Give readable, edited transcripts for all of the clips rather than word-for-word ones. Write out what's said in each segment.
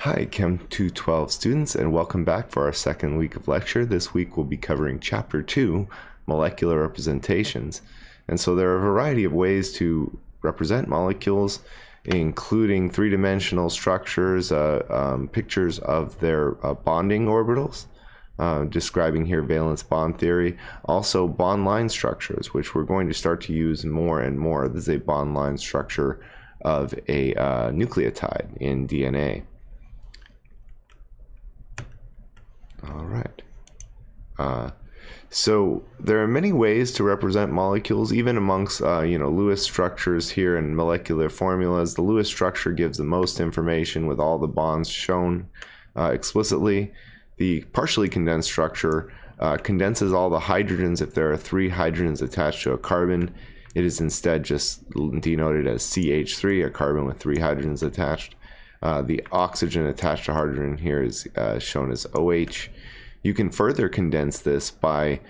Hi, Chem 212 students, and welcome back for our second week of lecture. This week we'll be covering Chapter 2, Molecular Representations. And so there are a variety of ways to represent molecules, including three-dimensional structures, pictures of their bonding orbitals, describing here valence bond theory. Also bond line structures, which we're going to start to use more and more. This is a bond line structure of a nucleotide in DNA. All right. So there are many ways to represent molecules, even amongst Lewis structures here and molecular formulas. The Lewis structure gives the most information with all the bonds shown explicitly. The partially condensed structure condenses all the hydrogens if there are 3 hydrogens attached to a carbon. It is instead just denoted as CH3, a carbon with 3 hydrogens attached. The oxygen attached to hydrogen here is shown as OH. You can further condense this by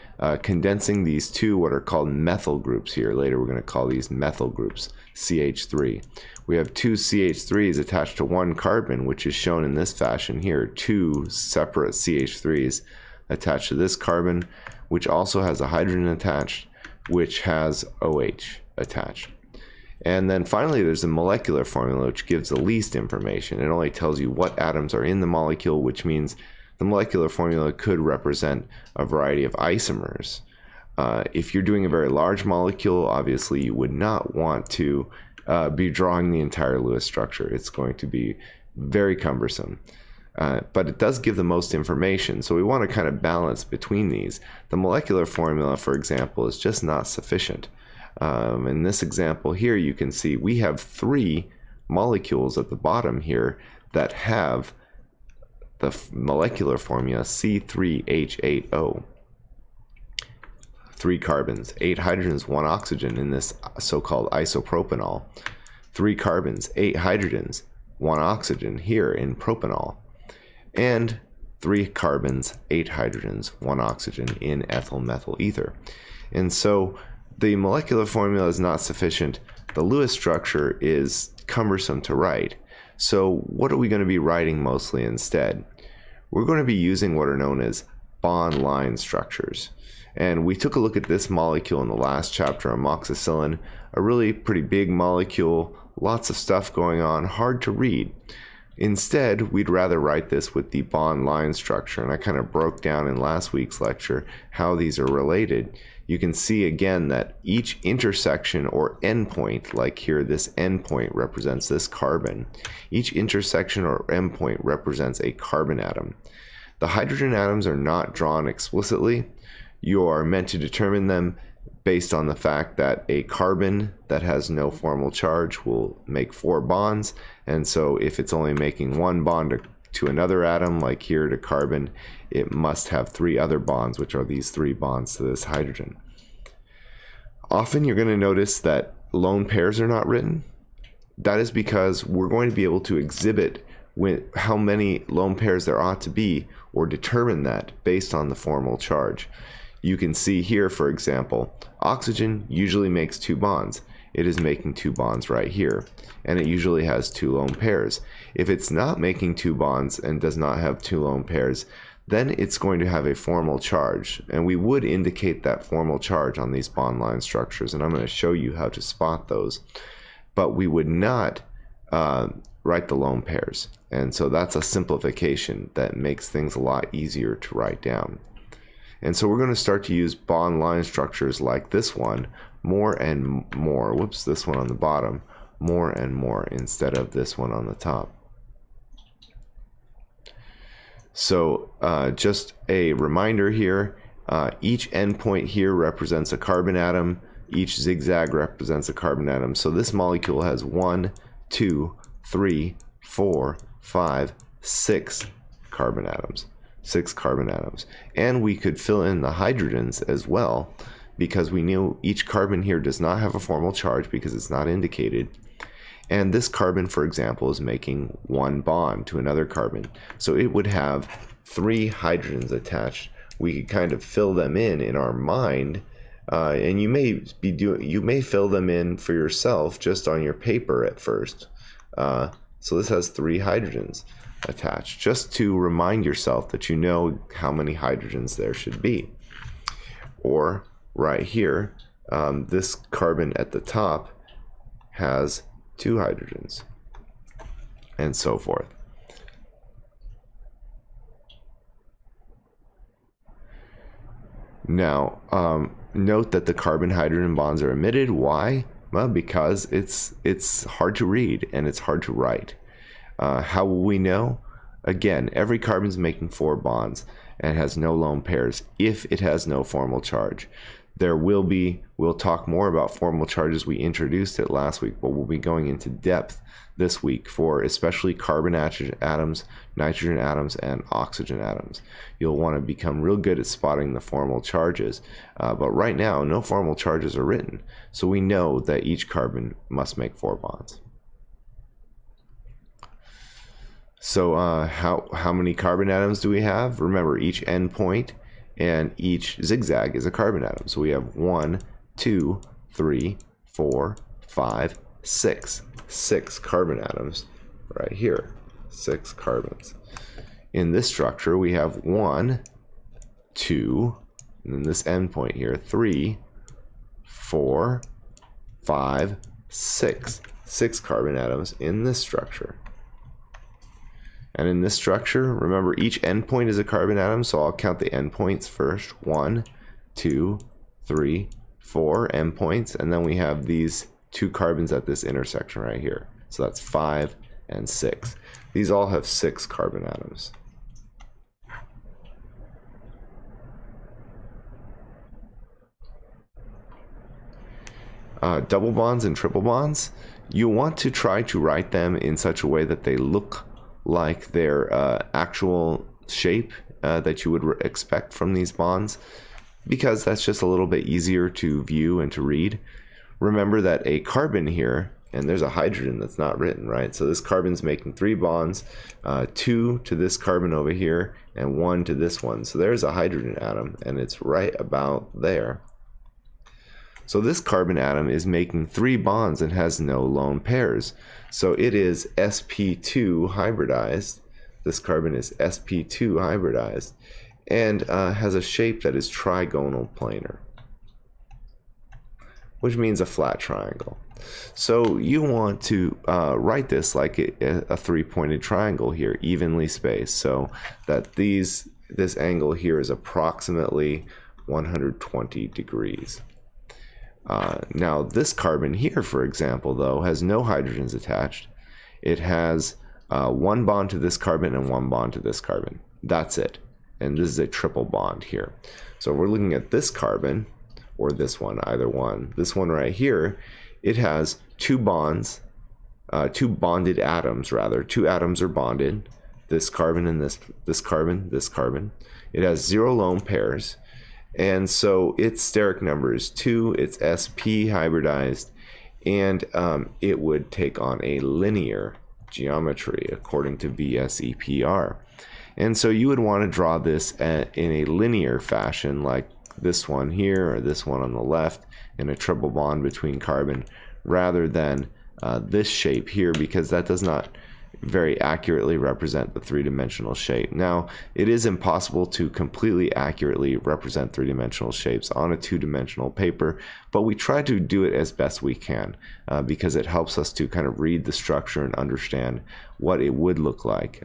condensing these two what are called methyl groups here. Later we're going to call these methyl groups, CH3. We have 2 CH3s attached to 1 carbon, which is shown in this fashion here. 2 separate CH3s attached to this carbon, which also has a hydrogen attached, which has OH attached. And then finally there's the molecular formula, which gives the least information. It only tells you what atoms are in the molecule, which means the molecular formula could represent a variety of isomers. If you're doing a very large molecule, obviously you would not want to be drawing the entire Lewis structure. It's going to be very cumbersome. But it does give the most information, so we want to kind of balance between these. The molecular formula, for example, is just not sufficient. In this example here, you can see we have 3 molecules at the bottom here that have the molecular formula C3H8O. 3 carbons, 8 hydrogens, 1 oxygen in this so-called isopropanol. 3 carbons, 8 hydrogens, 1 oxygen here in propanol. And 3 carbons, 8 hydrogens, 1 oxygen in ethyl methyl ether. And so the molecular formula is not sufficient. The Lewis structure is cumbersome to write. So what are we going to be writing mostly instead? We're going to be using what are known as bond line structures. And we took a look at this molecule in the last chapter, amoxicillin, a really pretty big molecule, lots of stuff going on, hard to read. Instead, we'd rather write this with the bond line structure, and I kind of broke down in last week's lecture how these are related. You can see again that each intersection or endpoint, like here this endpoint represents this carbon, each intersection or endpoint represents a carbon atom. The hydrogen atoms are not drawn explicitly. You are meant to determine them based on the fact that a carbon that has no formal charge will make 4 bonds, and so if it's only making 1 bond to another atom, like here to carbon, it must have 3 other bonds, which are these 3 bonds to this hydrogen. Often you're going to notice that lone pairs are not written. That is because we're going to be able to exhibit how many lone pairs there ought to be, or determine that based on the formal charge. You can see here, for example, oxygen usually makes 2 bonds. It is making 2 bonds right here, and it usually has 2 lone pairs. If it's not making 2 bonds and does not have 2 lone pairs, then it's going to have a formal charge, and we would indicate that formal charge on these bond line structures, and I'm going to show you how to spot those. But we would not write the lone pairs, and so that's a simplification that makes things a lot easier to write down. And so we're going to start to use bond line structures like this one more and more. Whoops, this one on the bottom, more and more instead of this one on the top. So just a reminder here, each endpoint here represents a carbon atom. Each zigzag represents a carbon atom. So this molecule has 1, 2, 3, 4, 5, 6 carbon atoms. 6 carbon atoms. And we could fill in the hydrogens as well, because we knew each carbon here does not have a formal charge because it's not indicated. And this carbon, for example, is making 1 bond to another carbon. So it would have 3 hydrogens attached. We could kind of fill them in our mind, and you may fill them in for yourself just on your paper at first. So this has 3 hydrogens attached, just to remind yourself that you know how many hydrogens there should be. Or right here, this carbon at the top has 2 hydrogens, and so forth. Now, note that the carbon-hydrogen bonds are omitted. Why? Well, because it's hard to read and it's hard to write. How will we know? Again, every carbon's making 4 bonds and has no lone pairs if it has no formal charge. We'll talk more about formal charges. We introduced it last week, but we'll be going into depth this week for especially carbon atoms, nitrogen atoms, and oxygen atoms. You'll want to become real good at spotting the formal charges, but right now no formal charges are written, so we know that each carbon must make 4 bonds. So how many carbon atoms do we have? Remember, each endpoint and each zigzag is a carbon atom. So we have 1, 2, 3, 4, 5, 6. 6 carbon atoms right here. 6 carbons. In this structure, we have 1, 2, and then this endpoint here, 3, 4, 5, 6. 6 carbon atoms in this structure. And in this structure, remember, each endpoint is a carbon atom, so I'll count the endpoints first. 1, 2, 3, 4 endpoints, and then we have these 2 carbons at this intersection right here. So that's 5 and 6. These all have 6 carbon atoms. Double bonds and triple bonds, you want to try to write them in such a way that they look like their actual shape that you would expect from these bonds, because that's just a little bit easier to view and to read. Remember that a carbon here, and there's a hydrogen that's not written, right? So this carbon's making 3 bonds, 2 to this carbon over here, and 1 to this one. So there's a hydrogen atom, and it's right about there. So this carbon atom is making 3 bonds and has no lone pairs. So it is sp2 hybridized. This carbon is sp2 hybridized and has a shape that is trigonal planar, which means a flat triangle. So you want to write this like a 3-pointed triangle here, evenly spaced, so that this angle here is approximately 120 degrees. Now this carbon here, for example, though, has no hydrogens attached. It has 1 bond to this carbon and 1 bond to this carbon. That's it. And this is a triple bond here. So we're looking at this carbon, or this one, either one. This one right here, it has 2 bonds, 2 bonded atoms rather. 2 atoms are bonded. This carbon and this carbon, this carbon. It has 0 lone pairs. And so its steric number is 2, it's sp hybridized, and it would take on a linear geometry according to VSEPR. And so you would want to draw this in a linear fashion, like this one here or this one on the left, in a triple bond between carbon, rather than this shape here, because that does not very accurately represent the 3-dimensional shape. Now, it is impossible to completely accurately represent 3-dimensional shapes on a 2-dimensional paper, but we try to do it as best we can because it helps us to kind of read the structure and understand what it would look like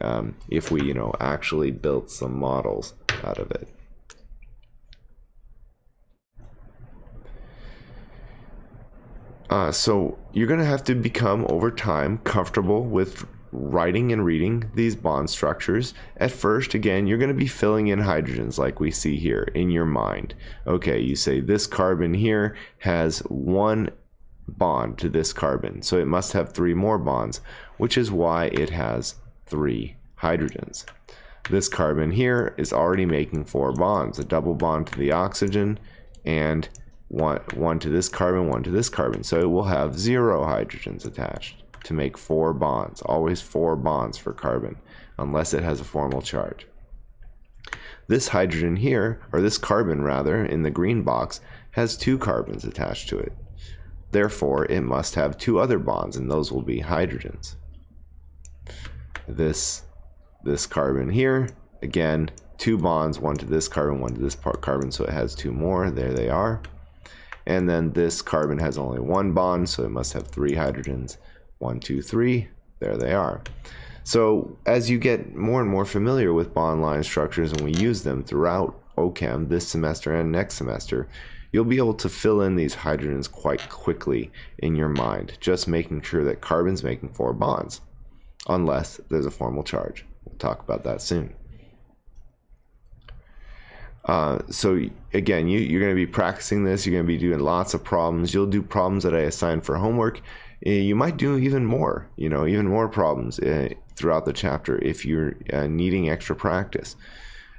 if we, actually built some models out of it. So you're going to have to become, over time, comfortable with writing and reading these bond structures. At first, again, you're going to be filling in hydrogens like we see here in your mind. Okay, you say this carbon here has 1 bond to this carbon, so it must have 3 more bonds, which is why it has 3 hydrogens. This carbon here is already making 4 bonds, a double bond to the oxygen and one to this carbon, 1 to this carbon, so it will have 0 hydrogens attached to make 4 bonds. Always 4 bonds for carbon, unless it has a formal charge. This hydrogen here, or this carbon rather, in the green box, has 2 carbons attached to it. Therefore, it must have 2 other bonds, and those will be hydrogens. this carbon here, again, 2 bonds, one to this carbon, one to this carbon, so it has 2 more. There they are. And then this carbon has only 1 bond, so it must have 3 hydrogens. 1, 2, 3. There they are. So as you get more and more familiar with bond line structures, and we use them throughout OChem this semester and next semester, you'll be able to fill in these hydrogens quite quickly in your mind, just making sure that carbon's making 4 bonds, unless there's a formal charge. We'll talk about that soon. So again, you're going to be practicing this. You're going to be doing lots of problems. You'll do problems that I assign for homework. You might do even more, even more problems throughout the chapter if you're needing extra practice.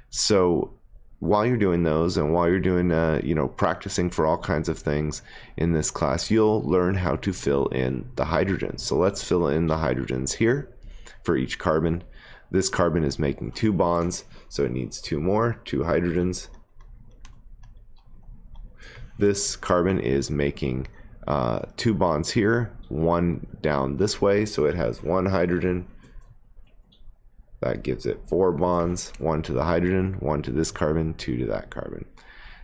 So while you're doing those, and while you're doing, practicing for all kinds of things in this class, you'll learn how to fill in the hydrogens. So let's fill in the hydrogens here for each carbon. This carbon is making 2 bonds, so it needs 2 more, 2 hydrogens. This carbon is making 2 bonds here, 1 down this way, so it has 1 hydrogen. That gives it 4 bonds, 1 to the hydrogen, 1 to this carbon, 2 to that carbon.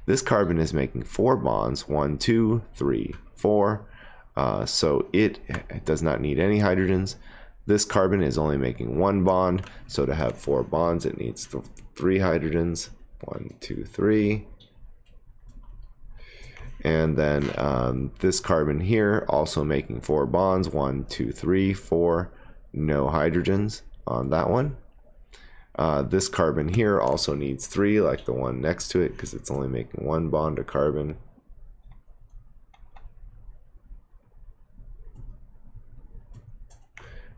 This carbon is making 4 bonds, 1, 2, 3, 4. So it does not need any hydrogens. This carbon is only making 1 bond, so to have 4 bonds, it needs 3 hydrogens. 1, 2, 3. And then this carbon here also making 4 bonds. 1, 2, 3, 4. No hydrogens on that one. This carbon here also needs 3, like the one next to it, because it's only making 1 bond to carbon.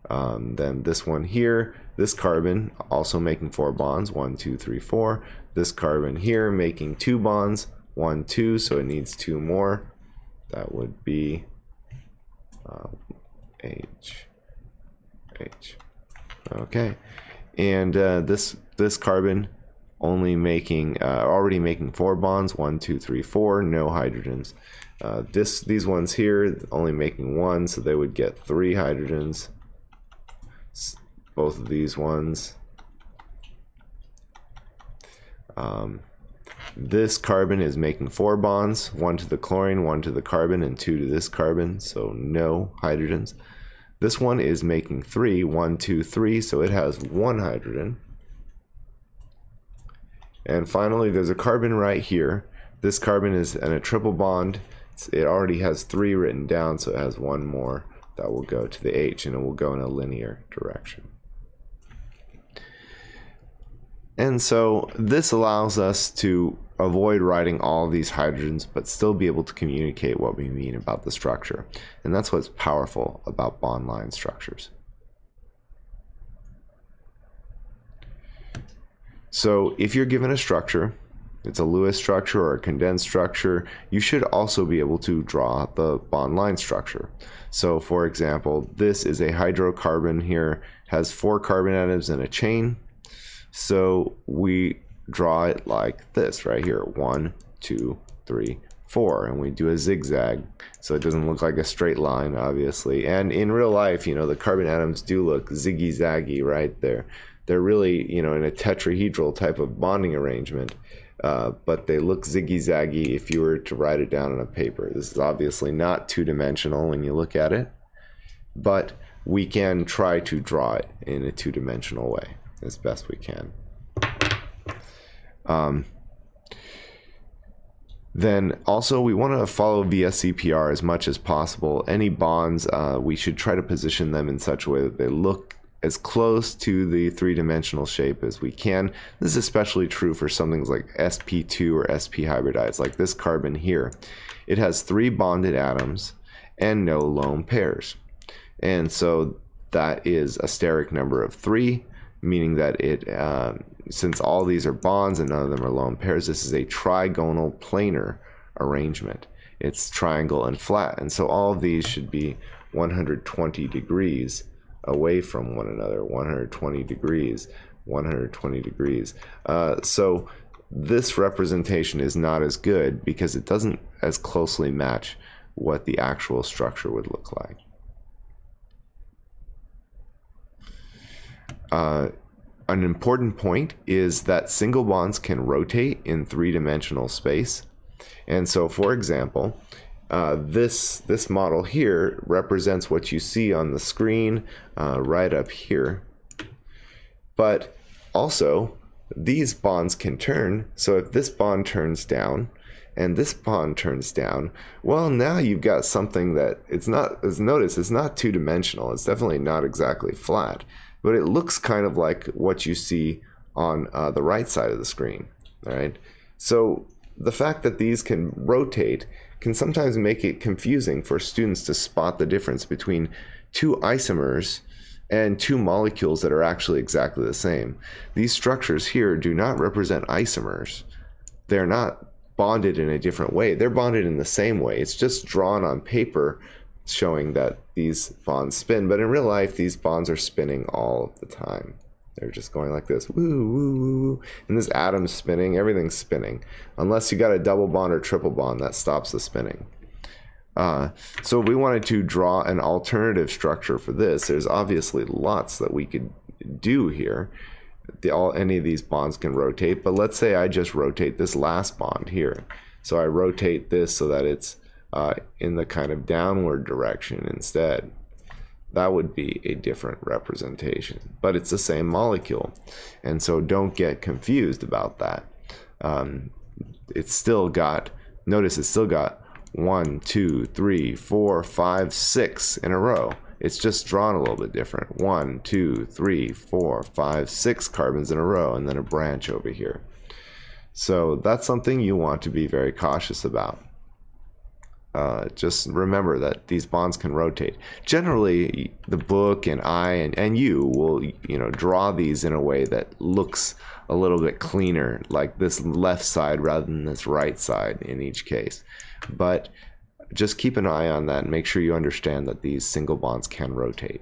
Then this one here, this carbon also making 4 bonds. 1, 2, 3, 4. This carbon here making 2 bonds. 1, 2, so it needs 2 more. That would be H. Okay, and this carbon only making already making 4 bonds. 1, 2, 3, 4. No hydrogens. These ones here only making 1, so they would get 3 hydrogens. Both of these ones. This carbon is making 4 bonds, 1 to the chlorine, 1 to the carbon, and 2 to this carbon, so no hydrogens. This one is making 3, 1, 2, 3, so it has 1 hydrogen. And finally, there's a carbon right here. This carbon is in a triple bond. It already has 3 written down, so it has 1 more that will go to the H, and it will go in a linear direction. And so this allows us to avoid writing all of these hydrogens, but still be able to communicate what we mean about the structure. And that's what's powerful about bond line structures. So if you're given a structure, it's a Lewis structure or a condensed structure, you should also be able to draw the bond line structure. So for example, this is a hydrocarbon here, has 4 carbon atoms in a chain. So we draw it like this right here, 1, 2, 3, 4, and we do a zigzag so it doesn't look like a straight line, obviously. And in real life, the carbon atoms do look ziggy-zaggy, right? They're really, in a tetrahedral type of bonding arrangement, but they look ziggy-zaggy if you were to write it down on a paper. This is obviously not two-dimensional when you look at it, but we can try to draw it in a two-dimensional way as best we can. Then also we want to follow VSEPR as much as possible. Any bonds, we should try to position them in such a way that they look as close to the 3-dimensional shape as we can. This is especially true for some things like sp2 or sp hybridides, like this carbon here. It has 3 bonded atoms and no lone pairs. And so that is a steric number of 3, meaning that it, since all these are bonds and none of them are lone pairs, this is a trigonal planar arrangement. It's triangle and flat, and so all of these should be 120 degrees away from one another. 120 degrees, 120 degrees. So this representation is not as good because it doesn't as closely match what the actual structure would look like. An important point is that single bonds can rotate in three-dimensional space. And so, for example, this model here represents what you see on the screen right up here. But also, these bonds can turn. So if this bond turns down and this bond turns down, well, now you've got something that it's not, as notice, it's not two-dimensional. It's definitely not exactly flat, but it looks kind of like what you see on the right side of the screen. All right. So the fact that these can rotate can sometimes make it confusing for students to spot the difference between two isomers and two molecules that are actually exactly the same. These structures here do not represent isomers. They're not bonded in a different way. They're bonded in the same way. It's just drawn on paper showing that these bonds spin, but in real life these bonds are spinning all the time. They're just going like this, woo, woo, woo, and this atom's spinning, everything's spinning, unless you got a double bond or triple bond that stops the spinning. So if we wanted to draw an alternative structure for this, there's obviously lots that we could do here. Any of these bonds can rotate, but let's say I just rotate this last bond here. So I rotate this so that it's in the kind of downward direction instead. That would be a different representation, but it's the same molecule, and so don't get confused about that. It's still got, notice it's still got 1, 2, 3, 4, 5, 6 in a row. It's just drawn a little bit different. 1, 2, 3, 4, 5, 6 carbons in a row, and then a branch over here. So that's something you want to be very cautious about. Just remember that these bonds can rotate. Generally, the book and I and you will, draw these in a way that looks a little bit cleaner, like this left side rather than this right side in each case. But just keep an eye on that and make sure you understand that these single bonds can rotate.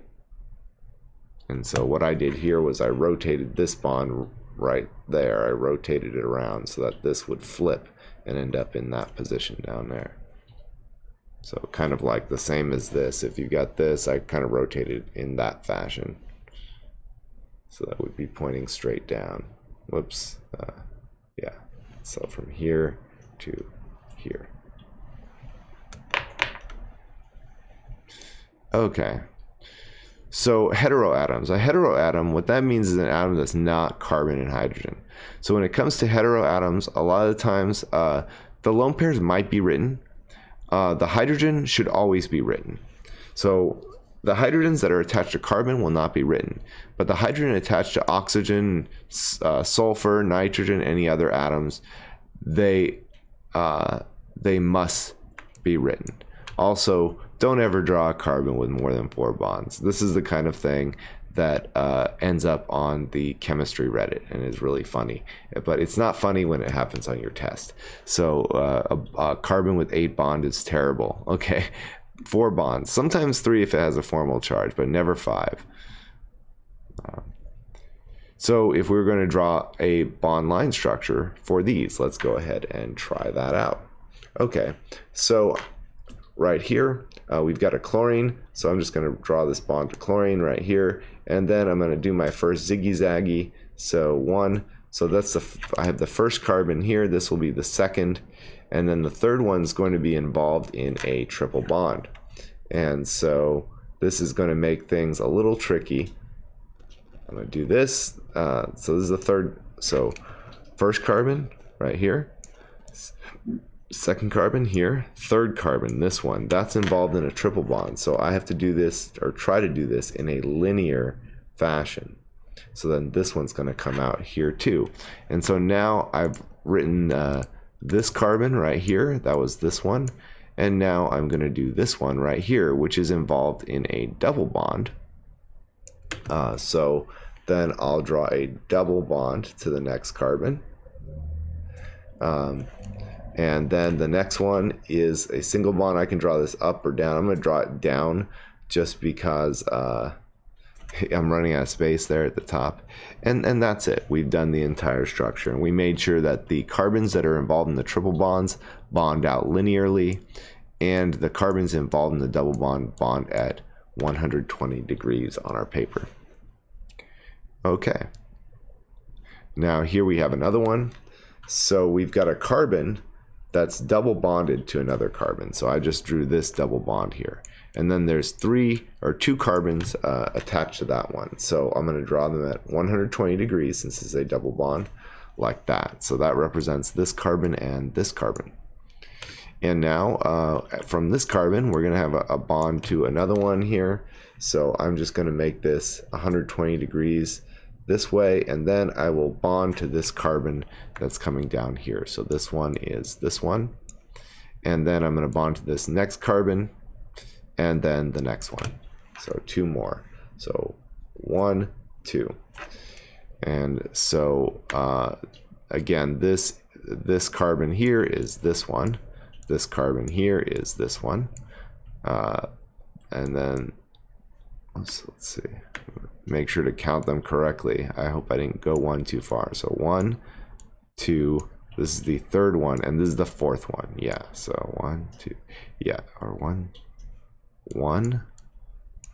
And so what I did here was I rotated this bond right there. I rotated it around so that this would flip and end up in that position down there. So kind of like the same as this. If you got this, I kind of rotated in that fashion. So that would be pointing straight down. Whoops. Yeah. So from here to here. Okay. So heteroatoms. A heteroatom, what that means is an atom that's not carbon and hydrogen. So when it comes to heteroatoms, a lot of the times the lone pairs might be written. The hydrogen should always be written. So the hydrogens that are attached to carbon will not be written, but the hydrogen attached to oxygen, sulfur, nitrogen, any other atoms, they must be written. Also, don't ever draw a carbon with more than 4 bonds. This is the kind of thing that ends up on the chemistry Reddit and is really funny, but it's not funny when it happens on your test. So a carbon with 8 bonds is terrible. Okay, 4 bonds, sometimes 3 if it has a formal charge, but never 5. So if we're going to draw a bond line structure for these, let's go ahead and try that out. Okay, so right here we've got a chlorine, so I'm just going to draw this bond to chlorine right here, and then I'm going to do my first ziggy-zaggy. So 1, so that's I have the first carbon here, this will be the second, and then the third one's going to be involved in a triple bond. And so this is going to make things a little tricky. I'm going to do this. So this is the third, so first carbon right here, second carbon here, third carbon, this one, that's involved in a triple bond. So I have to do this, or try to do this, in a linear fashion. So then this one's going to come out here too. And so now I've written this carbon right here, that was this one, and now I'm going to do this one right here, which is involved in a double bond. So then I'll draw a double bond to the next carbon. And then the next one is a single bond. I can draw this up or down. I'm going to draw it down just because I'm running out of space there at the top. And that's it. We've done the entire structure. And we made sure that the carbons that are involved in the triple bonds bond out linearly, and the carbons involved in the double bond at 120 degrees on our paper. Okay. Now here we have another one. So we've got a carbon that's double bonded to another carbon. So I just drew this double bond here. And then there's two carbons attached to that one. So I'm going to draw them at 120 degrees since it's a double bond, like that. So that represents this carbon and this carbon. And now from this carbon, we're going to have a bond to another one here. So I'm just going to make this 120 degrees this way, and then I will bond to this carbon that's coming down here. So this one is this one, and then I'm going to bond to this next carbon, and then the next one. So two more. So 1, 2. And so again, this carbon here is this one. This carbon here is this one. And then let's see. Make sure to count them correctly. I hope I didn't go one too far. So 1, 2. This is the third one, and this is the fourth one. Yeah. So 1, 2. Yeah. Or 1, 1.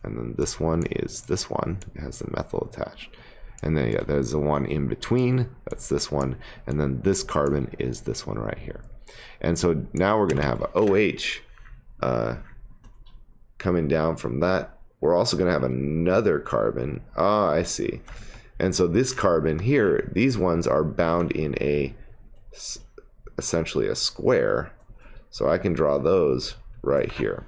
And then this one is this one. It has the methyl attached. And then yeah, there's the one in between. That's this one. And then this carbon is this one right here. And so now we're going to have a OH coming down from that. We're also going to have another carbon. Ah, I see. And so this carbon here, these ones are bound in essentially a square. So I can draw those right here.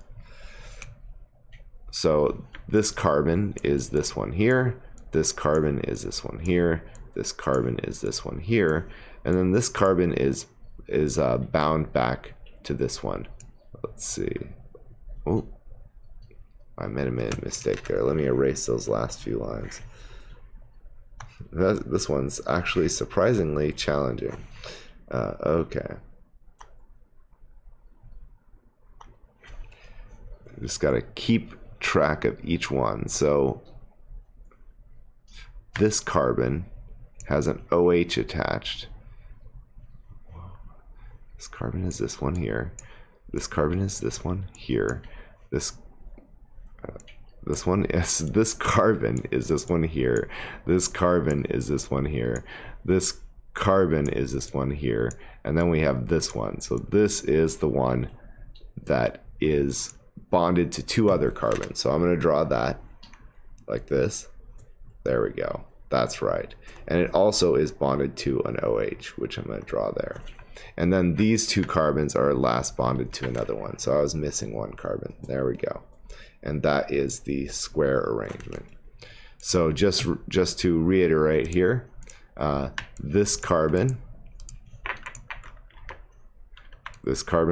So this carbon is this one here. This carbon is this one here. This carbon is this one here. And then this carbon is bound back to this one. Let's see. Oh, I made a mistake there. Let me erase those last few lines. This one's actually surprisingly challenging. Okay. Just got to keep track of each one. So this carbon has an OH attached. This carbon is this one here. This carbon is this one here. This one is this carbon is this one here. This carbon is this one here. This carbon is this one here. And then we have this one. So this is the one that is bonded to two other carbons. So I'm going to draw that like this. There we go. That's right. And it also is bonded to an OH, which I'm going to draw there. And then these two carbons are last bonded to another one. So I was missing one carbon. There we go. And that is the square arrangement. So just to reiterate here, this carbon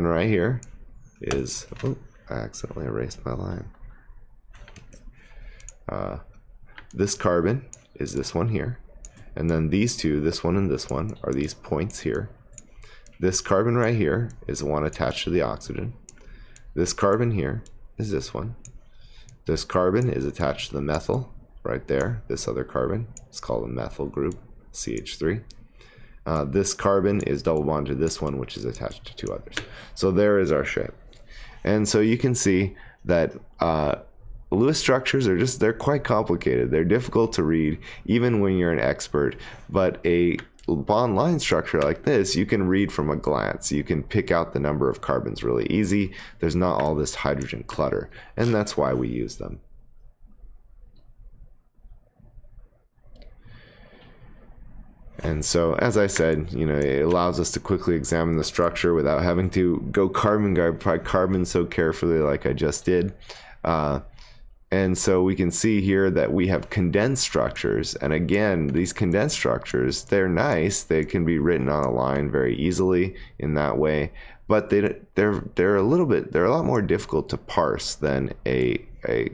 right here is, oh, I accidentally erased my line. This carbon is this one here. And then these two, this one and this one, are these points here. This carbon right here is the one attached to the oxygen. This carbon here is this one. This carbon is attached to the methyl right there. This other carbon is called a methyl group, CH3. This carbon is double bonded to this one, which is attached to two others. So there is our shape. And so you can see that Lewis structures are they're quite complicated. They're difficult to read even when you're an expert, but a bond line structure like this you can read from a glance. You can pick out the number of carbons really easy. There's not all this hydrogen clutter, and that's why we use them. And so, as I said, it allows us to quickly examine the structure without having to go carbon by carbon so carefully like I just did. And so we can see here that we have condensed structures. And again, these condensed structures, they're nice. They can be written on a line very easily in that way. But they're a lot more difficult to parse than a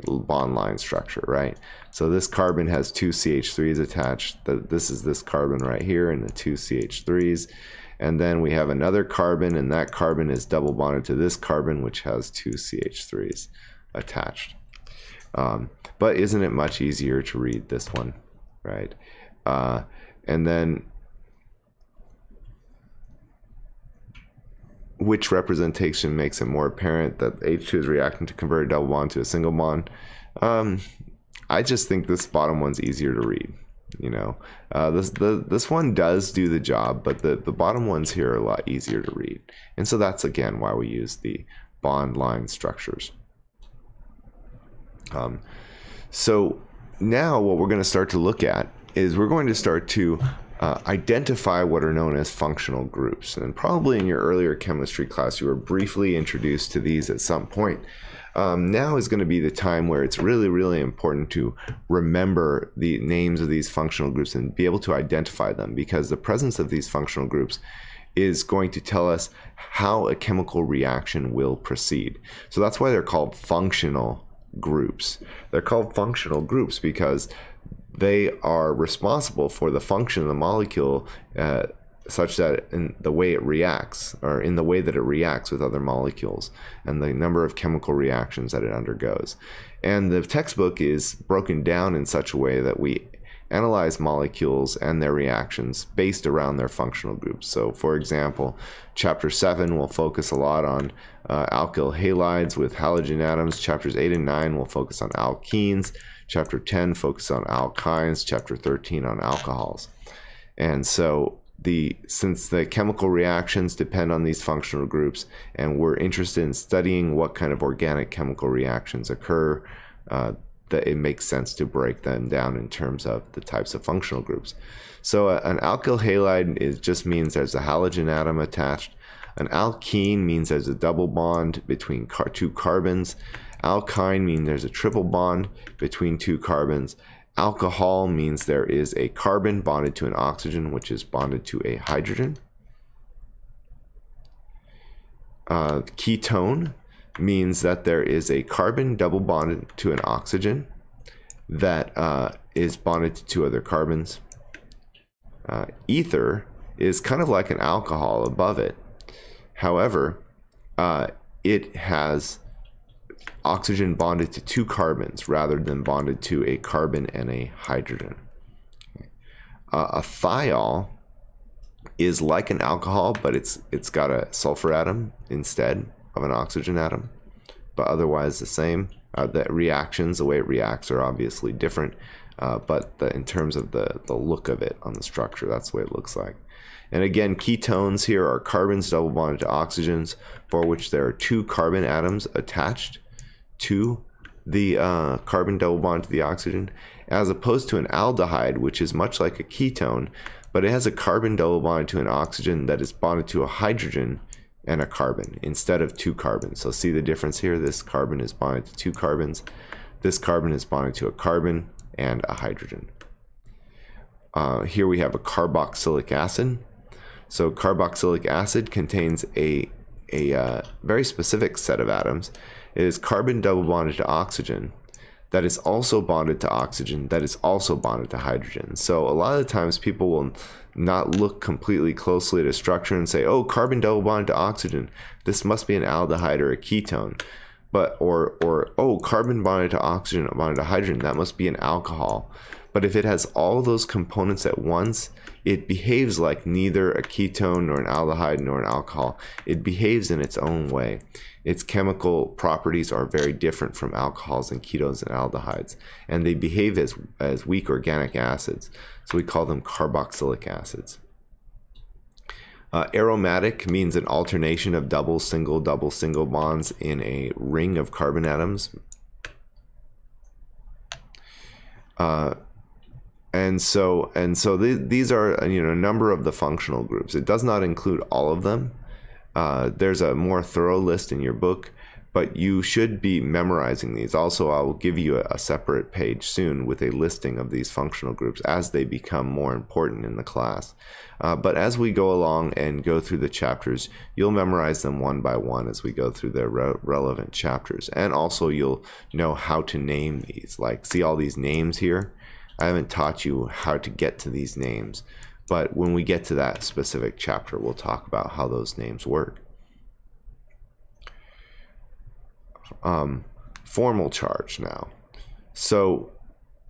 bond line structure, right? So this carbon has two CH3s attached. This is this carbon right here and the two CH3s. And then we have another carbon, and that carbon is double bonded to this carbon, which has two CH3s attached. But isn't it much easier to read this one, right? And then which representation makes it more apparent that H2 is reacting to convert a double bond to a single bond? I just think this bottom one's easier to read. You know, this one does do the job, but the bottom ones here are a lot easier to read. And so that's again why we use the bond line structures. So now what we're going to start to look at is we're going to start to identify what are known as functional groups. And probably in your earlier chemistry class, you were briefly introduced to these at some point. Now is going to be the time where it's really, really important to remember the names of these functional groups and be able to identify them, because the presence of these functional groups is going to tell us how a chemical reaction will proceed. So that's why they're called functional groups. They're called functional groups because they are responsible for the function of the molecule such that in the way it reacts, or in the way that it reacts with other molecules, and the number of chemical reactions that it undergoes. And the textbook is broken down in such a way that we analyze molecules and their reactions based around their functional groups. So for example, chapter 7 will focus a lot on alkyl halides with halogen atoms. Chapters 8 and 9 will focus on alkenes. Chapter 10 focus on alkynes. Chapter 13 on alcohols. And so since the chemical reactions depend on these functional groups, and we're interested in studying what kind of organic chemical reactions occur, that it makes sense to break them down in terms of the types of functional groups. So an alkyl halide just means there's a halogen atom attached. An alkene means there's a double bond between two carbons. Alkyne means there's a triple bond between two carbons. Alcohol means there is a carbon bonded to an oxygen, which is bonded to a hydrogen. Ketone means that there is a carbon double bonded to an oxygen that is bonded to two other carbons. Ether is kind of like an alcohol above it. However, it has oxygen bonded to two carbons rather than bonded to a carbon and a hydrogen. A thiol is like an alcohol, but it's got a sulfur atom instead of an oxygen atom, but otherwise the same. The reactions, the way it reacts, are obviously different, but in terms of the look of it on the structure, that's the way it looks like. And again, ketones here are carbons double bonded to oxygens, for which there are two carbon atoms attached to the carbon double bond to the oxygen, as opposed to an aldehyde, which is much like a ketone, but it has a carbon double bonded to an oxygen that is bonded to a hydrogen and a carbon instead of two carbons. So see the difference here? This carbon is bonded to two carbons. This carbon is bonded to a carbon and a hydrogen. Here we have a carboxylic acid. So carboxylic acid contains a very specific set of atoms. It is carbon double bonded to oxygen that is also bonded to oxygen that is also bonded to hydrogen. So a lot of the times people will not look completely closely at a structure and say, oh, carbon double bonded to oxygen, this must be an aldehyde or a ketone. But or oh, carbon bonded to oxygen bonded to hydrogen, that must be an alcohol. But if it has all those components at once, it behaves like neither a ketone nor an aldehyde nor an alcohol. It behaves in its own way. Its chemical properties are very different from alcohols and ketones and aldehydes, and they behave as weak organic acids. So we call them carboxylic acids. Aromatic means an alternation of double, single bonds in a ring of carbon atoms. And so these are a number of the functional groups. It does not include all of them. There's a more thorough list in your book, but you should be memorizing these. Also, I will give you a separate page soon with a listing of these functional groups as they become more important in the class. But as we go along and go through the chapters, you'll memorize them one by one as we go through the relevant chapters. And also you'll know how to name these. Like, see all these names here? I haven't taught you how to get to these names, but when we get to that specific chapter, we'll talk about how those names work. Formal charge now. So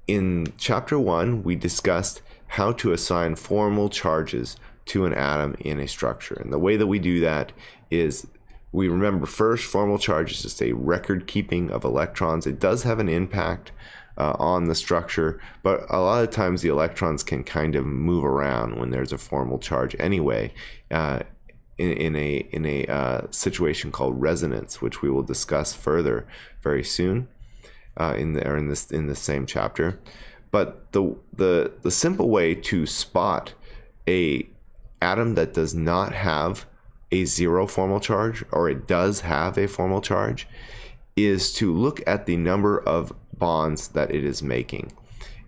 in chapter 1, we discussed how to assign formal charges to an atom in a structure. And the way that we do that is we remember first, formal charge is just a record keeping of electrons. It does have an impact on the structure, but a lot of times the electrons can kind of move around when there's a formal charge anyway, in a situation called resonance, which we will discuss further very soon in the same chapter. But the simple way to spot a atom that does not have a zero formal charge, or it does have a formal charge, is to look at the number of bonds that it is making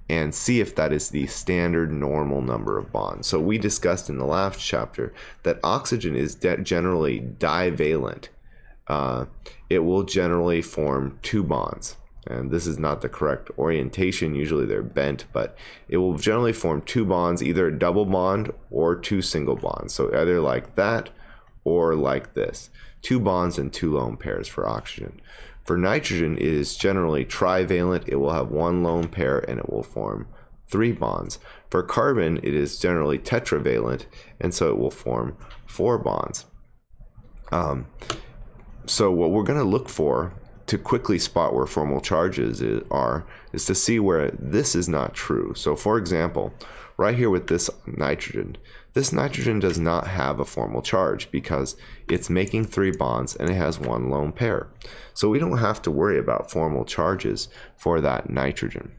and see if that is the standard normal number of bonds. So we discussed in the last chapter that oxygen is generally divalent. It will generally form 2 bonds. And this is not the correct orientation. Usually they're bent, but it will generally form 2 bonds, either a double bond or 2 single bonds. So either like that or like this. 2 bonds and 2 lone pairs for oxygen. For nitrogen, it is generally trivalent. It will have 1 lone pair and it will form 3 bonds. For carbon, it is generally tetravalent, and so it will form 4 bonds. So what we're going to look for to quickly spot where formal charges is to see where this is not true. So for example, right here with this nitrogen does not have a formal charge because it's making 3 bonds and it has 1 lone pair. So we don't have to worry about formal charges for that nitrogen.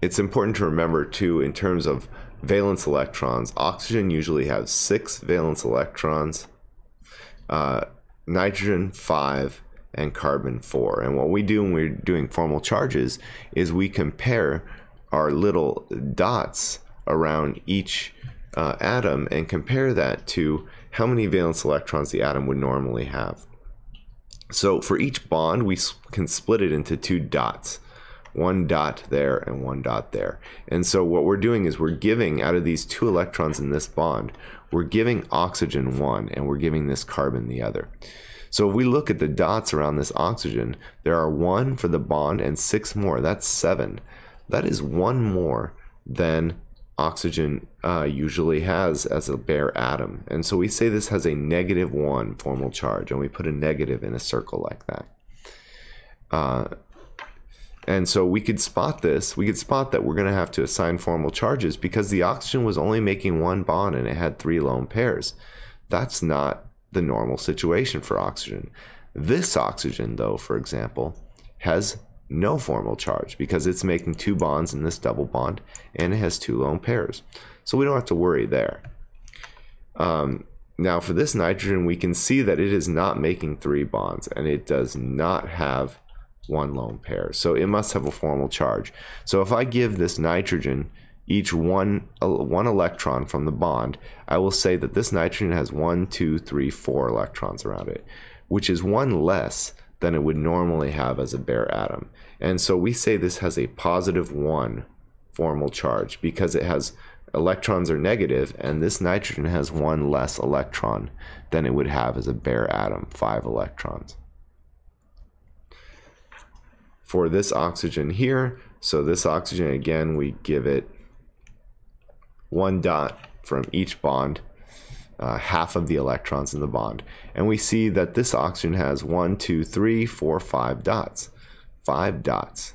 It's important to remember too, in terms of valence electrons, oxygen usually has 6 valence electrons, nitrogen 5, and carbon 4. And what we do when we're doing formal charges is we compare our little dots around each atom and compare that to how many valence electrons the atom would normally have. So for each bond, we can split it into 2 dots. 1 dot there and 1 dot there. And so what we're doing is we're giving, out of these 2 electrons in this bond, we're giving oxygen 1 and we're giving this carbon the other. So if we look at the dots around this oxygen, there are 1 for the bond and 6 more. That's 7. That is 1 more than oxygen usually has as a bare atom. And so we say this has a -1 formal charge, and we put a negative in a circle like that. And so we could spot this. We could spot that we're going to have to assign formal charges because the oxygen was only making 1 bond and it had 3 lone pairs. That's not the normal situation for oxygen. This oxygen, though, for example, has no formal charge because it's making 2 bonds in this double bond and it has 2 lone pairs. So we don't have to worry there. Now for this nitrogen, we can see that it is not making 3 bonds and it does not have 1 lone pair. So it must have a formal charge. So if I give this nitrogen each one electron from the bond, I will say that this nitrogen has 1, 2, 3, 4 electrons around it, which is 1 less than it would normally have as a bare atom. And so we say this has a +1 formal charge because it has electrons are negative, and this nitrogen has 1 less electron than it would have as a bare atom, 5 electrons. For this oxygen here, so this oxygen, again, we give it 1 dot from each bond, half of the electrons in the bond. And we see that this oxygen has 1, 2, 3, 4, 5 dots. 5 dots.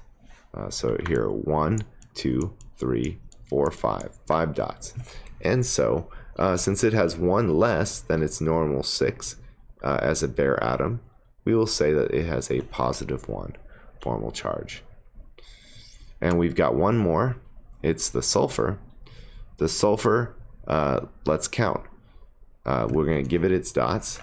So here, 1, 2, 3, 4, 5. 5 dots. And so, since it has 1 less than its normal 6 as a bare atom, we will say that it has a +1 formal charge. And we've got 1 more. It's the sulfur. The sulfur, let's count. We're going to give it its dots.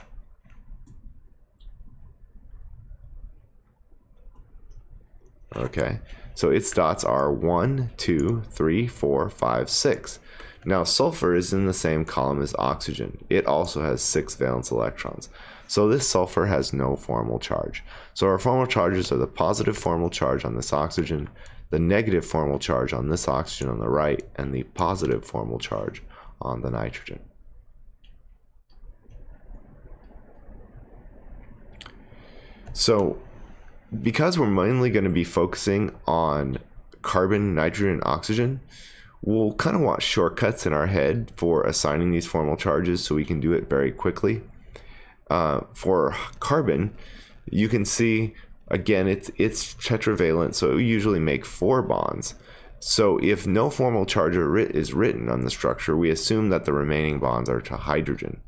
Okay, so its dots are 1, 2, 3, 4, 5, 6. Now sulfur is in the same column as oxygen. It also has 6 valence electrons. So this sulfur has no formal charge. So our formal charges are the positive formal charge on this oxygen, the negative formal charge on this oxygen on the right, and the positive formal charge on the nitrogen. So because we're mainly going to be focusing on carbon, nitrogen, and oxygen, we'll kind of want shortcuts in our head for assigning these formal charges so we can do it very quickly. For carbon, you can see again, it's tetravalent, so it will usually make 4 bonds. So if no formal charge is written on the structure, we assume that the remaining bonds are to hydrogen.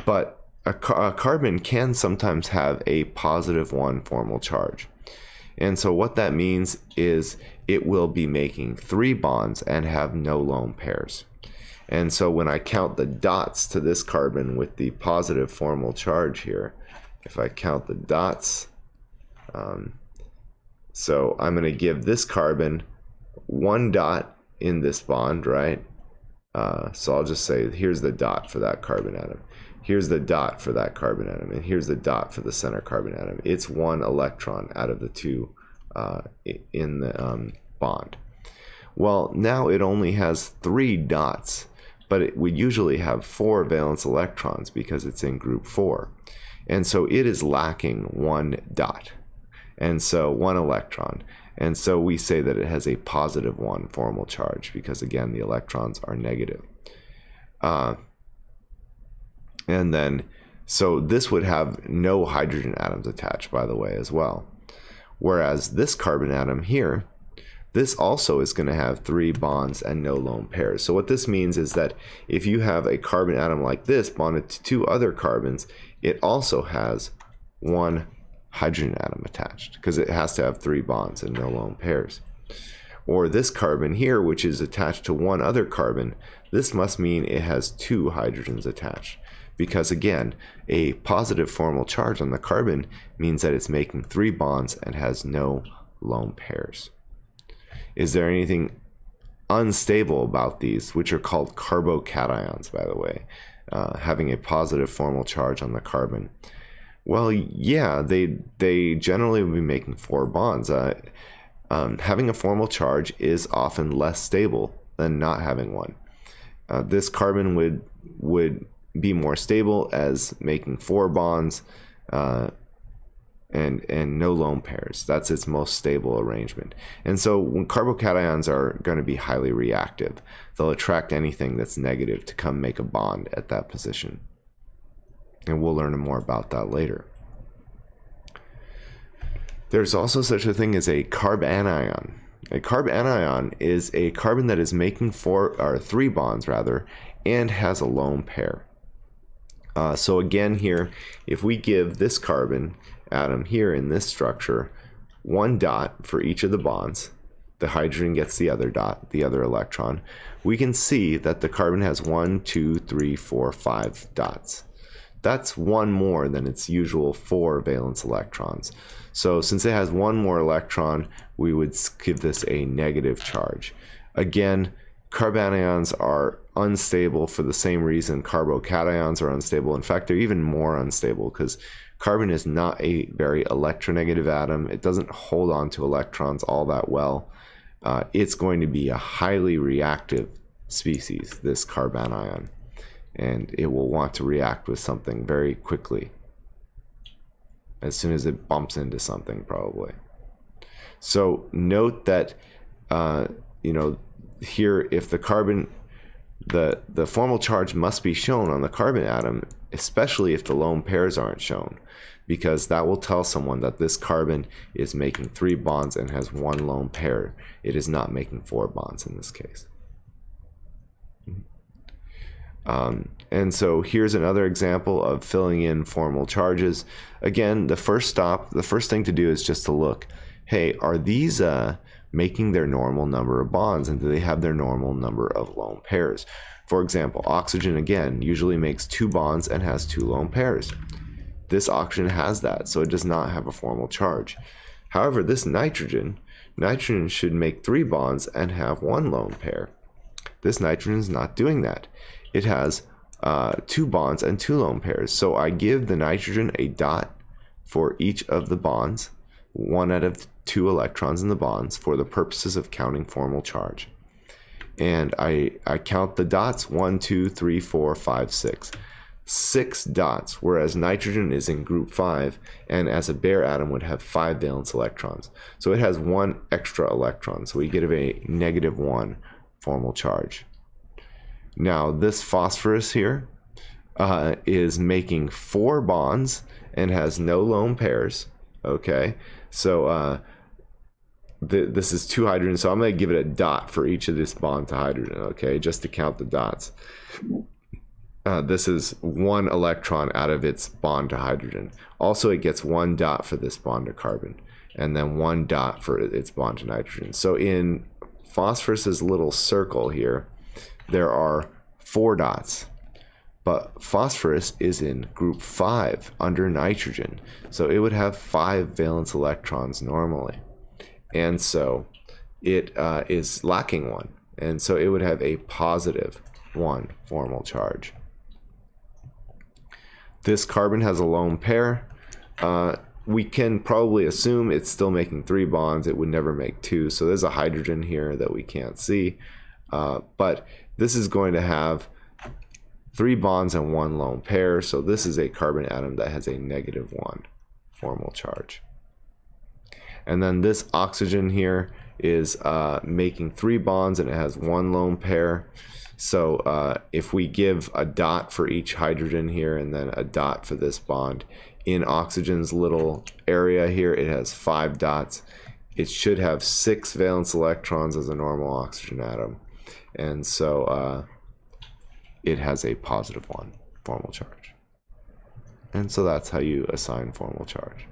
But a carbon can sometimes have a +1 formal charge. And so what that means is it will be making 3 bonds and have no lone pairs. And so when I count the dots to this carbon with the positive formal charge here, if I count the dots, so I'm going to give this carbon 1 dot in this bond, right? So I'll just say here's the dot for that carbon atom. Here's the dot for that carbon atom. And here's the dot for the center carbon atom. It's 1 electron out of the 2 in the bond. Well, now it only has 3 dots, but it would usually have 4 valence electrons because it's in group 4. And so it is lacking 1 dot. And so 1 electron. And so we say that it has a +1 formal charge because, again, the electrons are negative. And then, so this would have no hydrogen atoms attached, by the way, as well. Whereas this carbon atom here, this also is going to have 3 bonds and no lone pairs. So what this means is that if you have a carbon atom like this bonded to 2 other carbons, it also has 1 hydrogen atom attached because it has to have 3 bonds and no lone pairs. Or this carbon here, which is attached to 1 other carbon, this must mean it has 2 hydrogens attached because, again, a positive formal charge on the carbon means that it's making 3 bonds and has no lone pairs. Is there anything unstable about these, which are called carbocations, by the way, having a positive formal charge on the carbon? Well, yeah, they generally will be making 4 bonds. Having a formal charge is often less stable than not having one. This carbon would be more stable as making 4 bonds and no lone pairs. That's its most stable arrangement. And so when carbocations are going to be highly reactive, they'll attract anything that's negative to come make a bond at that position. And we'll learn more about that later. There's also such a thing as a carbanion. A carbanion is a carbon that is making 3 bonds rather, and has a lone pair. So again here, if we give this carbon atom here in this structure 1 dot for each of the bonds, the hydrogen gets the other dot, the other electron, we can see that the carbon has 1, 2, 3, 4, 5 dots. That's 1 more than its usual 4 valence electrons. So since it has 1 more electron, we would give this a negative charge. Again, carbanions are unstable for the same reason carbocations are unstable. In fact, they're even more unstable because carbon is not a very electronegative atom. It doesn't hold on to electrons all that well. It's going to be a highly reactive species, this carbanion, and it will want to react with something very quickly as soon as it bumps into something, probably. So note that here, if the carbon, the formal charge must be shown on the carbon atom, especially if the lone pairs aren't shown, because that will tell someone that this carbon is making 3 bonds and has 1 lone pair. It is not making 4 bonds in this case. And so here's another example of filling in formal charges. Again, the first thing to do is just to look, hey, are these making their normal number of bonds, and do they have their normal number of lone pairs? For example, oxygen, again, usually makes 2 bonds and has 2 lone pairs. This oxygen has that, so it does not have a formal charge. However, this nitrogen should make 3 bonds and have 1 lone pair. This nitrogen is not doing that. It has 2 bonds and 2 lone pairs. So I give the nitrogen a dot for each of the bonds, 1 out of 2 electrons in the bonds, for the purposes of counting formal charge. And I count the dots, 1, 2, 3, 4, 5, 6. 6 dots, whereas nitrogen is in group 5, and as a bare atom would have 5 valence electrons. So it has 1 extra electron, so we get a -1 formal charge. Now this phosphorus here is making 4 bonds and has no lone pairs. Okay, so this is 2 hydrogens, so I'm going to give it a dot for each of this bond to hydrogen, okay, just to count the dots. This is 1 electron out of its bond to hydrogen. Also, it gets 1 dot for this bond to carbon, and then 1 dot for its bond to nitrogen. So in phosphorus's little circle here, there are 4 dots. But phosphorus is in group 5 under nitrogen, so it would have 5 valence electrons normally. And so it is lacking 1, and so it would have a positive 1 formal charge. This carbon has a lone pair. We can probably assume it's still making 3 bonds. It would never make 2, so there's a hydrogen here that we can't see. But this is going to have 3 bonds and 1 lone pair, so this is a carbon atom that has a -1 formal charge. And then this oxygen here is making 3 bonds and it has 1 lone pair. So if we give a dot for each hydrogen here and then a dot for this bond, in oxygen's little area here it has 5 dots. It should have 6 valence electrons as a normal oxygen atom, and so it has a +1 formal charge. And so that's how you assign formal charge.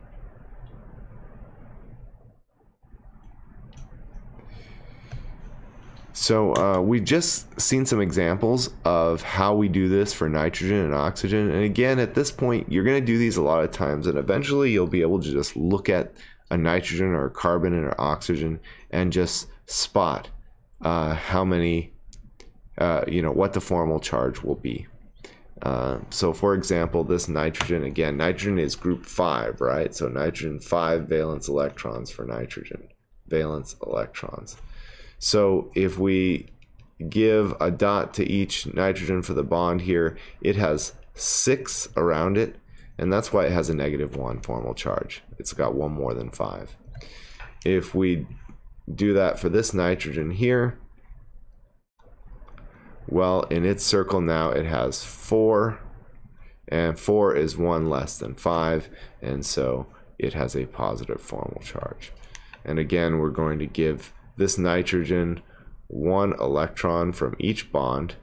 So we've just seen some examples of how we do this for nitrogen and oxygen. And again, at this point, you're going to do these a lot of times, and eventually you'll be able to just look at a nitrogen or a carbon and an oxygen and just spot how many, what the formal charge will be. So for example, this nitrogen, again, nitrogen is group 5, right? So nitrogen, 5 valence electrons for nitrogen, valence electrons. So if we give a dot to each nitrogen for the bond here, it has 6 around it, and that's why it has a -1 formal charge. It's got 1 more than 5. If we do that for this nitrogen here, well, in its circle now it has 4, and 4 is 1 less than 5, and so it has a positive formal charge. And again, we're going to give this nitrogen 1 electron from each bond,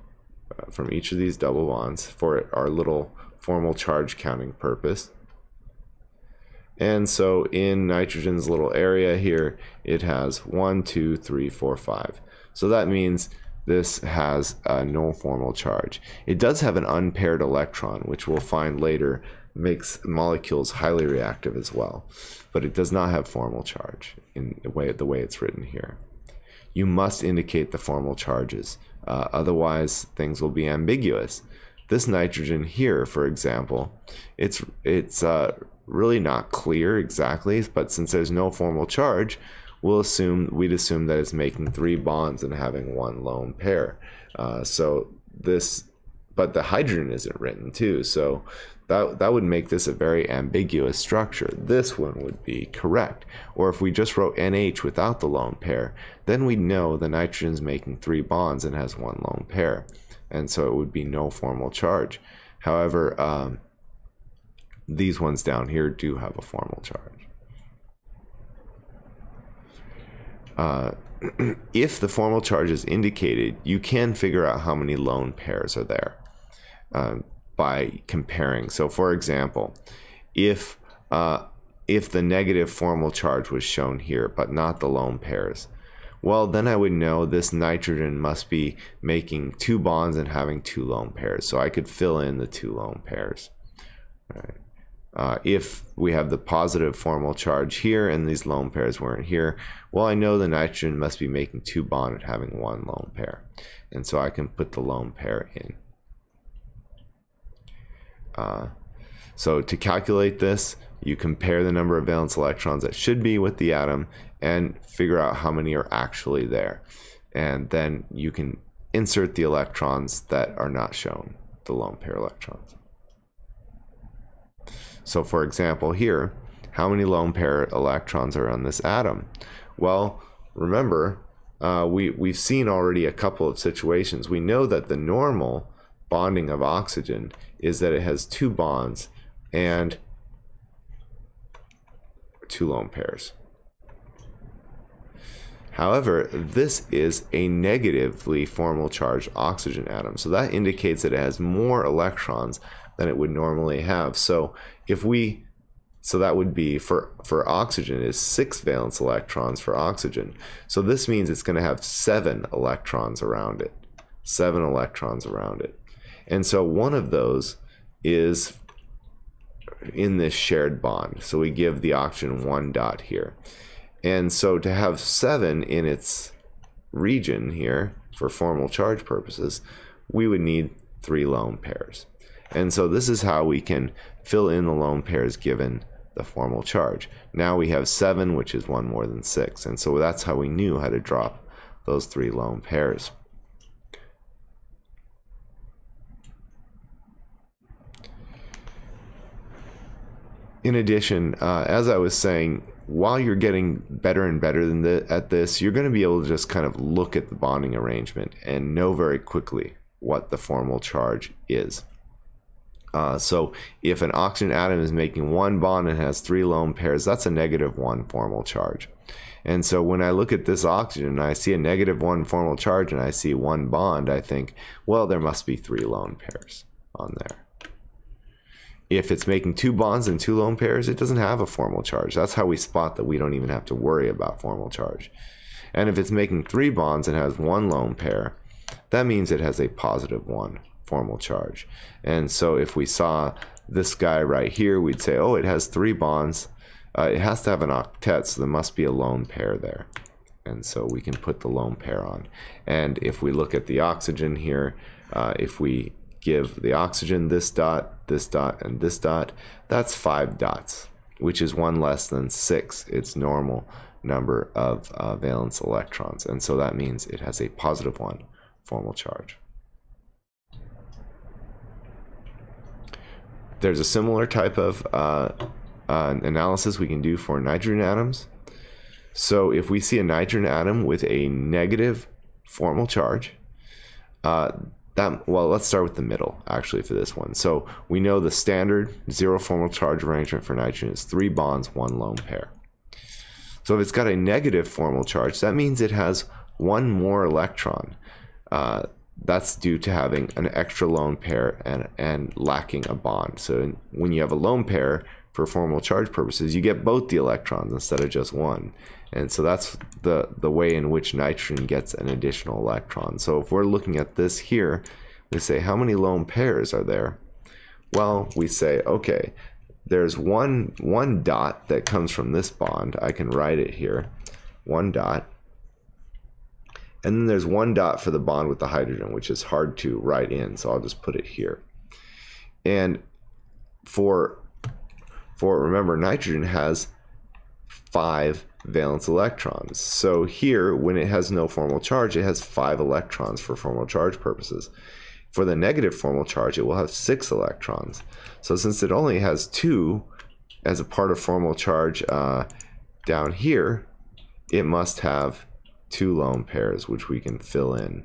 from each of these double bonds, for our little formal charge counting purpose. And so in nitrogen's little area here, it has 1, 2, 3, 4, 5. So that means this has no formal charge. It does have an unpaired electron, which we'll find later makes molecules highly reactive as well, but it does not have formal charge in the way it's written here. You must indicate the formal charges, otherwise things will be ambiguous. This nitrogen here, for example, it's really not clear exactly, but since there's no formal charge, we'd assume that it's making 3 bonds and having 1 lone pair. But the hydrogen isn't written too, so that would make this a very ambiguous structure. This one would be correct. Or if we just wrote NH without the lone pair, then we'd know the nitrogen's making 3 bonds and has 1 lone pair, and so it would be no formal charge. However, these ones down here do have a formal charge. If the formal charge is indicated, you can figure out how many lone pairs are there by comparing. So for example, if the negative formal charge was shown here but not the lone pairs, well, then I would know this nitrogen must be making 2 bonds and having 2 lone pairs, so I could fill in the 2 lone pairs. Right. If we have the positive formal charge here and these lone pairs weren't here, well, I know the nitrogen must be making 2 bonds and having 1 lone pair, and so I can put the lone pair in. So to calculate this, you compare the number of valence electrons that should be with the atom and figure out how many are actually there, and then you can insert the electrons that are not shown, the lone pair electrons. So for example here, how many lone pair electrons are on this atom? Well, remember, we've seen already a couple of situations. We know that the normal bonding of oxygen is that it has 2 bonds and 2 lone pairs. However, this is a negatively formal charged oxygen atom, so that indicates that it has more electrons than it would normally have. So that would be for oxygen is 6 valence electrons for oxygen. So this means it's going to have 7 electrons around it. 7 electrons around it. And so one of those is in this shared bond. So we give the oxygen 1 dot here. And so to have 7 in its region here for formal charge purposes, we would need 3 lone pairs. And so this is how we can fill in the lone pairs given the formal charge. Now we have 7, which is 1 more than 6. And so that's how we knew how to drop those 3 lone pairs. In addition, as I was saying, while you're getting better and better at this, you're going to be able to just kind of look at the bonding arrangement and know very quickly what the formal charge is. So if an oxygen atom is making 1 bond and has 3 lone pairs, that's a -1 formal charge. And so when I look at this oxygen and I see a -1 formal charge and I see 1 bond, I think, well, there must be 3 lone pairs on there. If it's making 2 bonds and 2 lone pairs, it doesn't have a formal charge. That's how we spot that we don't even have to worry about formal charge. And if it's making 3 bonds and has 1 lone pair, that means it has a +1 formal charge. And so if we saw this guy right here, we'd say, oh, it has 3 bonds. It has to have an octet, so there must be a lone pair there. And so we can put the lone pair on. And if we look at the oxygen here, if we give the oxygen this dot, and this dot, that's 5 dots, which is 1 less than 6, its normal number of valence electrons. And so that means it has a +1 formal charge. There's a similar type of analysis we can do for nitrogen atoms. So if we see a nitrogen atom with a negative formal charge, well, let's start with the middle, actually, for this one. So we know the standard 0 formal charge arrangement for nitrogen is 3 bonds, 1 lone pair. So if it's got a negative formal charge, that means it has 1 more electron. That's due to having an extra lone pair and lacking a bond. So when you have a lone pair, for formal charge purposes, you get both the electrons instead of just 1. And so that's the way in which nitrogen gets an additional electron. So if we're looking at this here, we say, how many lone pairs are there? Well, we say, okay, there's one dot that comes from this bond. I can write it here, 1 dot. And then there's 1 dot for the bond with the hydrogen, which is hard to write in, so I'll just put it here. And for remember, nitrogen has 5 valence electrons. So here, when it has no formal charge, it has 5 electrons for formal charge purposes. For the negative formal charge, it will have 6 electrons. So since it only has 2 as a part of formal charge down here, it must have 2 lone pairs, which we can fill in.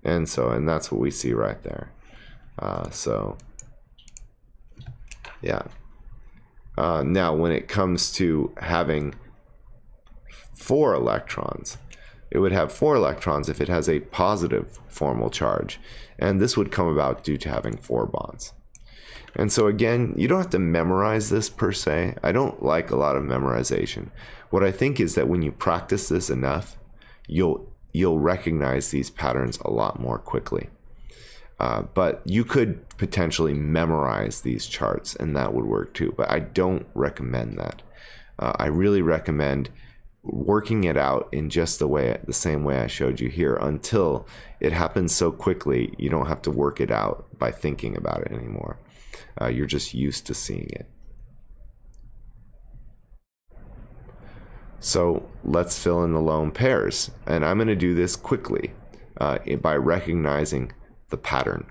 And that's what we see right there. Yeah. Now, when it comes to having 4 electrons, it would have 4 electrons if it has a positive formal charge. And this would come about due to having 4 bonds. And so again, you don't have to memorize this per se. I don't like a lot of memorization. What I think is that when you practice this enough, you'll recognize these patterns a lot more quickly. But you could potentially memorize these charts, and that would work too. But I don't recommend that. I really recommend working it out in just the same way I showed you here, until it happens so quickly you don't have to work it out by thinking about it anymore. You're just used to seeing it. So let's fill in the lone pairs, and I'm going to do this quickly by recognizing the pattern.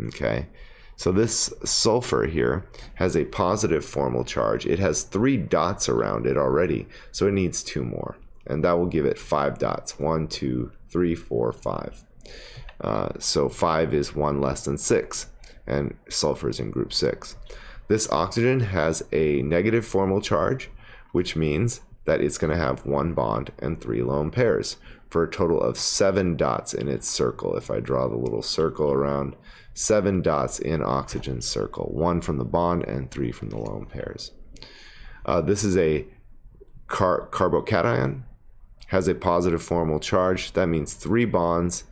Okay, so this sulfur here has a positive formal charge. It has 3 dots around it already, so it needs 2 more, and that will give it 5 dots. 1, 2, 3, 4, 5. So 5 is 1 less than 6, and sulfur is in group 6. This oxygen has a negative formal charge, which means that it's going to have 1 bond and 3 lone pairs for a total of 7 dots in its circle. If I draw the little circle around, 7 dots in oxygen's circle, 1 from the bond and 3 from the lone pairs. This is a carbocation, has a positive formal charge. That means 3 bonds,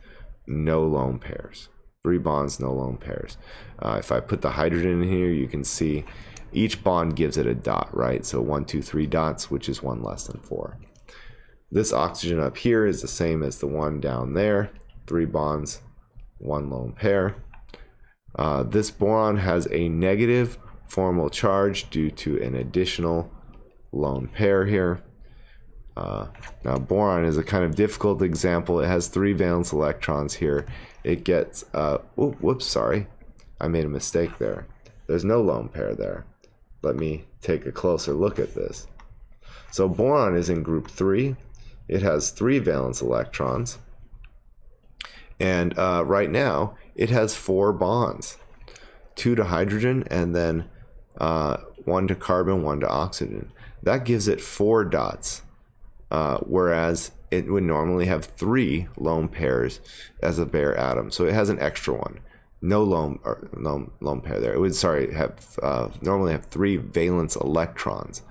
no lone pairs. 3 bonds, no lone pairs. If I put the hydrogen in here, you can see each bond gives it a dot, right? So 1, 2, 3 dots, which is 1 less than 4. This oxygen up here is the same as the one down there. 3 bonds, 1 lone pair. This boron has a negative formal charge due to an additional lone pair here. Now boron is a kind of difficult example. It has 3 valence electrons here. It gets, whoops, sorry. I made a mistake there. There's no lone pair there. Let me take a closer look at this. So boron is in group 3. It has 3 valence electrons. And right now, it has 4 bonds. 2 to hydrogen, and then 1 to carbon, 1 to oxygen. That gives it 4 dots, whereas it would normally have 3 lone pairs as a bare atom. So it has an extra one. No lone pair there. It would normally have 3 valence electrons,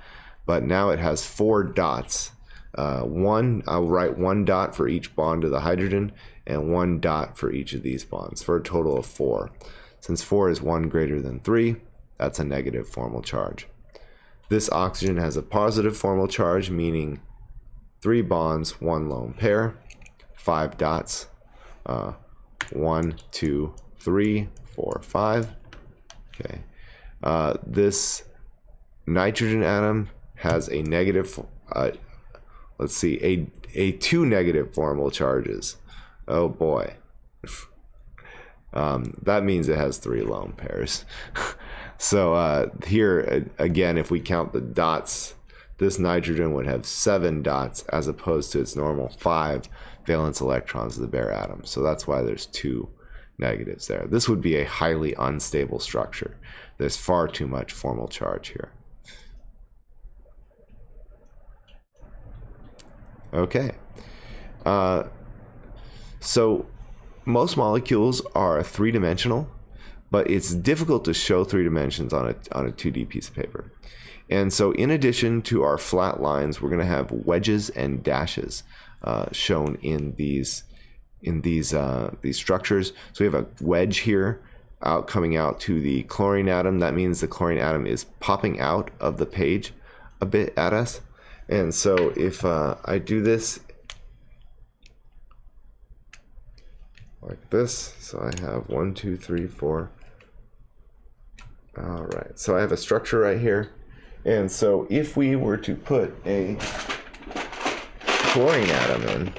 but now it has 4 dots. I'll write 1 dot for each bond to the hydrogen and 1 dot for each of these bonds for a total of 4. Since 4 is 1 greater than 3, that's a negative formal charge. This oxygen has a positive formal charge, meaning 3 bonds, 1 lone pair, 5 dots, 1, 2, 3, 4, 5. Okay. This nitrogen atom has a negative, let's see, a 2 negative formal charges. Oh boy. That means it has 3 lone pairs. So here again, if we count the dots, this nitrogen would have 7 dots as opposed to its normal 5 valence electrons of the bare atom. So that's why there's 2 negatives there. This would be a highly unstable structure. There's far too much formal charge here. Okay. So most molecules are 3-dimensional, but it's difficult to show 3 dimensions on a 2D piece of paper. And so in addition to our flat lines, we're going to have wedges and dashes shown in these structures. So we have a wedge here coming out to the chlorine atom. That means the chlorine atom is popping out of the page a bit at us. And so if I do this like this, so I have 1, 2, 3, 4. All right, so I have a structure right here. And so if we were to put a chlorine atom in,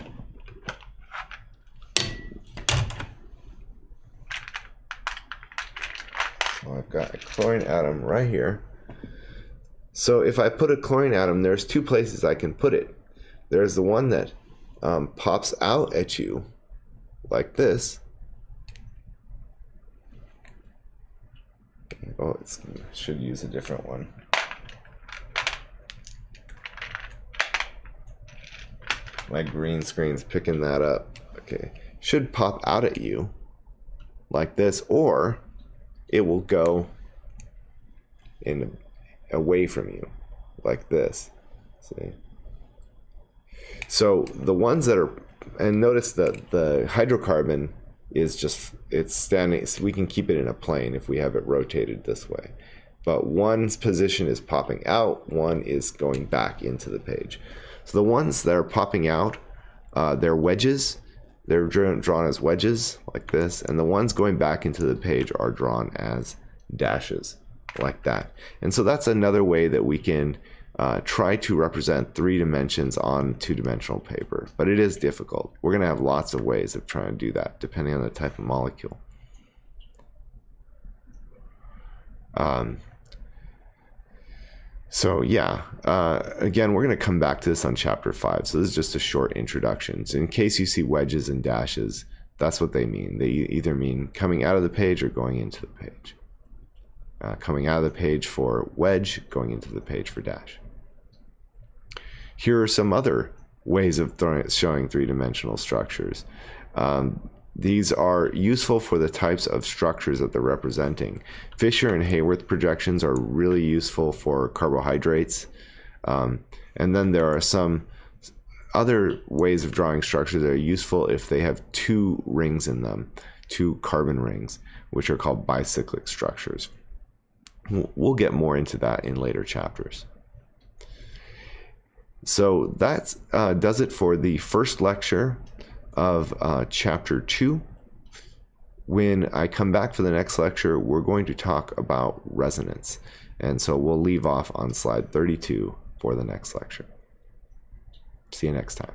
so I've got a chlorine atom right here. So if I put a chlorine atom, there's 2 places I can put it. There's the one that pops out at you like this. Oh, it should use a different one. My green screen's picking that up. Okay, should pop out at you like this, or it will go in away from you like this. See? So the ones that are, and notice that the hydrocarbon is just, it's standing, so we can keep it in a plane if we have it rotated this way. But one's position is popping out, one is going back into the page. So the ones that are popping out, they're wedges. They're drawn as wedges like this, and the ones going back into the page are drawn as dashes like that. And so that's another way that we can try to represent 3 dimensions on 2-dimensional paper, but it is difficult. We're going to have lots of ways of trying to do that depending on the type of molecule. So yeah, again, we're going to come back to this on chapter 5. So this is just a short introduction. So in case you see wedges and dashes, that's what they mean. They either mean coming out of the page or going into the page. coming out of the page for wedge, going into the page for dash. Here are some other ways of showing three-dimensional structures. These are useful for the types of structures that they're representing. Fisher and Haworth projections are really useful for carbohydrates. And then there are some other ways of drawing structures that are useful if they have two rings in them, two carbon rings, which are called bicyclic structures. We'll get more into that in later chapters. So that does it for the first lecture of chapter 2. When I come back for the next lecture, we're going to talk about resonance. And so we'll leave off on slide 32 for the next lecture. See you next time.